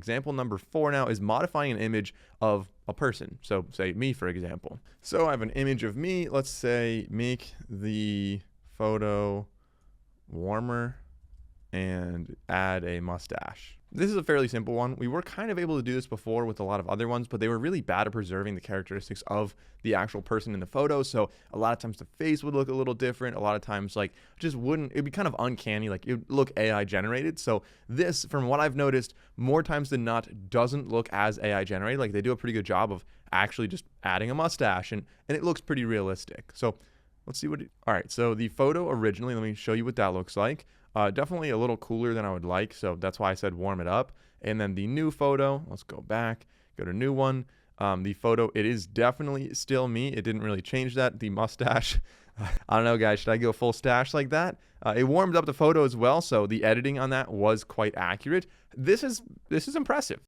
example number 4 now is modifying an image of a person. So say me, for example. So I have an image of me. Let's say make the photo warmer and add a mustache. This is a fairly simple one. We were kind of able to do this before with a lot of other ones, but they were really bad at preserving the characteristics of the actual person in the photo. So a lot of times the face would look a little different. A lot of times like just wouldn't, it'd be kind of uncanny, like it would look AI generated. So this, from what I've noticed, more times than not doesn't look as AI generated. Like they do a pretty good job of actually just adding a mustache and it looks pretty realistic. So let's see all right, so the photo originally, let me show you what that looks like. Definitely a little cooler than I would like, so that's why I said warm it up. And then the new photo, let's go back, go to new one. The photo, it is definitely still me. It didn't really change that. The mustache, I don't know, guys, should I go full stash like that? It warmed up the photo as well, so the editing on that was quite accurate. This is impressive.